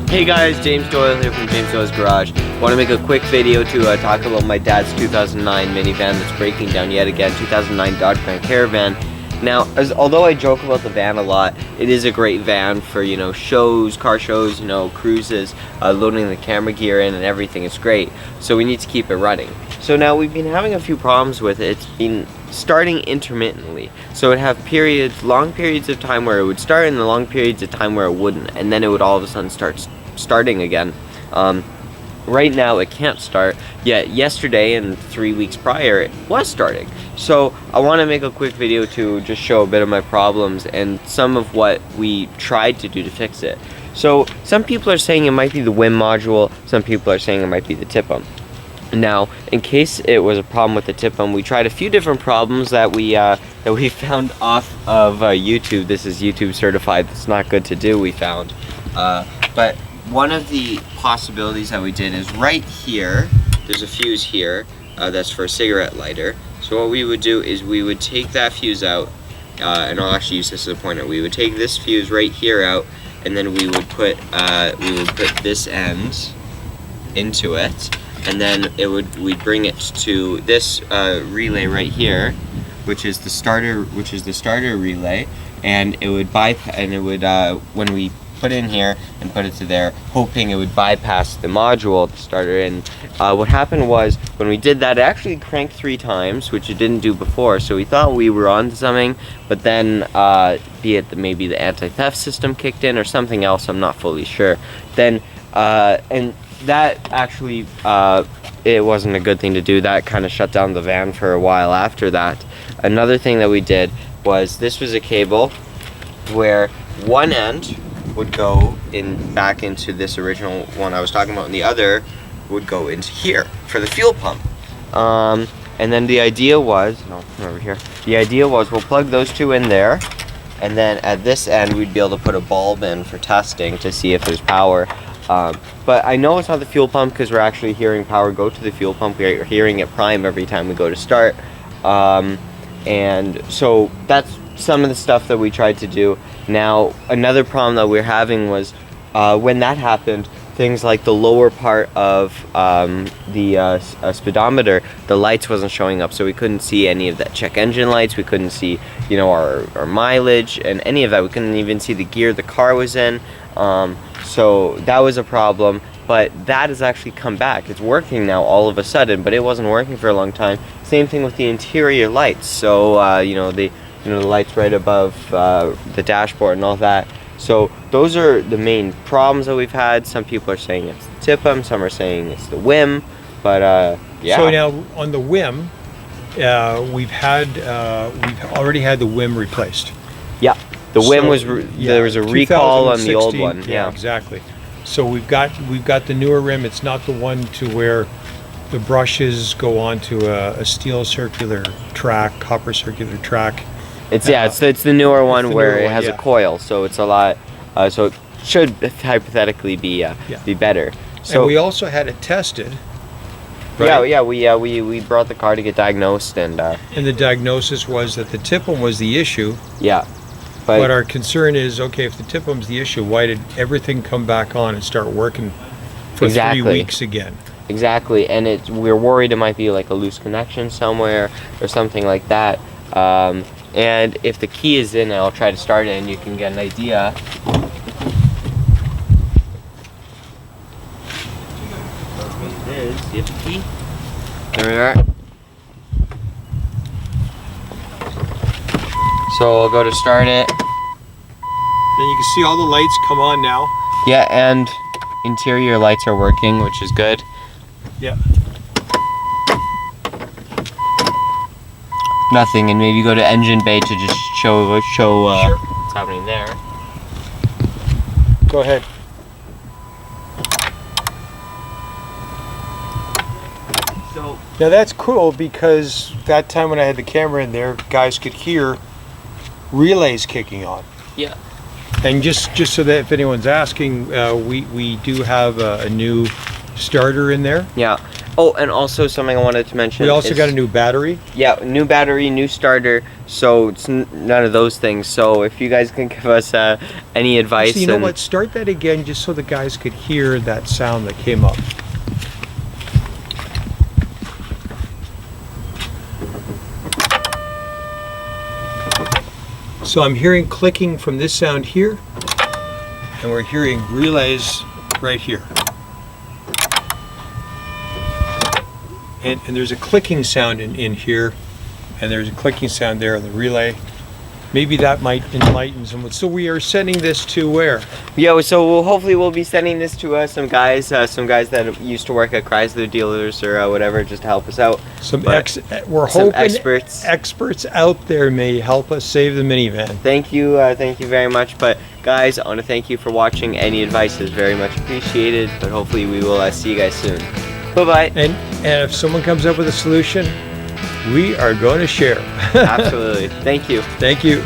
Hey guys, James Doyle here from James Doyle's Garage. Want to make a quick video to talk about my dad's 2009 minivan that's breaking down yet again, 2009 Dodge Grand Caravan. Now, although I joke about the van a lot, it is a great van for, shows, car shows, cruises, loading the camera gear in and everything. It's great. So we need to keep it running. So now we've been having a few problems with it. It's been starting intermittently. So it'd have long periods of time where it would start and the long periods of time where it wouldn't. And then it would all of a sudden start starting again. Right now it can't start, yet yesterday and 3 weeks prior it was starting. So I want to make a quick video to just show a bit of my problems and some of what we tried to do to fix it. So some people are saying it might be the WIM module, some people are saying it might be the TIPM. Now, in case it was a problem with the TIPM, we tried a few different problems that we found off of YouTube. This is YouTube certified. It's not good to do, we found. But one of the possibilities that we did is right here, there's a fuse here that's for a cigarette lighter. So what we would do is we would take that fuse out, and I'll actually use this as a pointer. We would take this fuse right here out, and then we would put this end into it, and then we'd bring it to this relay right here, which is the starter relay, and it would when we put in here and put it to there, hoping it would bypass the module, the starter. And what happened was, when we did that, it actually cranked 3 times, which it didn't do before. So we thought we were on to something, but then maybe the anti-theft system kicked in or something else, I'm not fully sure. Then and that actually it wasn't a good thing to do. That kind of shut down the van for a while after that. Another thing that we did was, this was a cable where one end would go back into this original one I was talking about, and the other would go into here for the fuel pump. And then the idea was, over here. The idea was we'll plug those two in there, and then at this end we'd be able to put a bulb in for testing to see if there's power. But I know it's not the fuel pump because we're actually hearing power go to the fuel pump. We're hearing it prime every time we go to start. And so that's some of the stuff that we tried to do. Now, another problem that we're having was when that happened, things like the lower part of the speedometer, the lights wasn't showing up, so we couldn't see any of that check engine lights. We couldn't see, our mileage and any of that. We couldn't even see the gear the car was in. So that was a problem. But that has actually come back. It's working now all of a sudden, but it wasn't working for a long time. Same thing with the interior lights. So the lights right above the dashboard and all that. So those are the main problems that we've had. Some people are saying it's the TIPM, some are saying it's the WIM, but yeah. So now on the WIM, we've already had the WIM replaced. Yeah, the WIM was there was a recall on the old one. Yeah, exactly. So we've got the newer rim. It's not the one to where the brushes go onto a steel circular track, copper circular track. It's the newer one where it has a coil, so it's a lot. So it should hypothetically be better. So and we also had it tested. Right? Yeah. We brought the car to get diagnosed, and the diagnosis was that the TIPM was the issue. Yeah. But our concern is, okay, if the TIPM's the issue, why did everything come back on and start working for 3 weeks again? Exactly, and we're worried it might be like a loose connection somewhere or something like that. And if the key is in, I'll try to start it and you can get an idea. Do you have the key? There we are. So I'll go to start it. Then you can see all the lights come on now. Yeah, and interior lights are working, which is good. Yeah. Nothing, and maybe go to engine bay to just show Sure. what's happening there. Go ahead. So now that's cool, because that time when I had the camera in there, guys could hear relays kicking on. yeah. And just so that if anyone's asking, we do have a new starter in there. Yeah, Oh, and also something I wanted to mention. We also is, got a new battery. Yeah, new battery, new starter. So it's none of those things. So if you guys can give us any advice, So you know what? Start that again, just so the guys could hear that sound that came up. So I'm hearing clicking from this sound here, and we're hearing relays right here. And there's a clicking sound in here, and there's a clicking sound there on the relay. Maybe that might enlighten someone. So we are sending this to where? Yeah, so hopefully we'll be sending this to some guys that used to work at Chrysler dealers or whatever, just to help us out. We're hoping experts out there may help us save the minivan. Thank you very much. But guys, I want to thank you for watching. Any advice is very much appreciated. But hopefully we will see you guys soon. Bye-bye. And if someone comes up with a solution, we are going to share. Absolutely. Thank you. Thank you.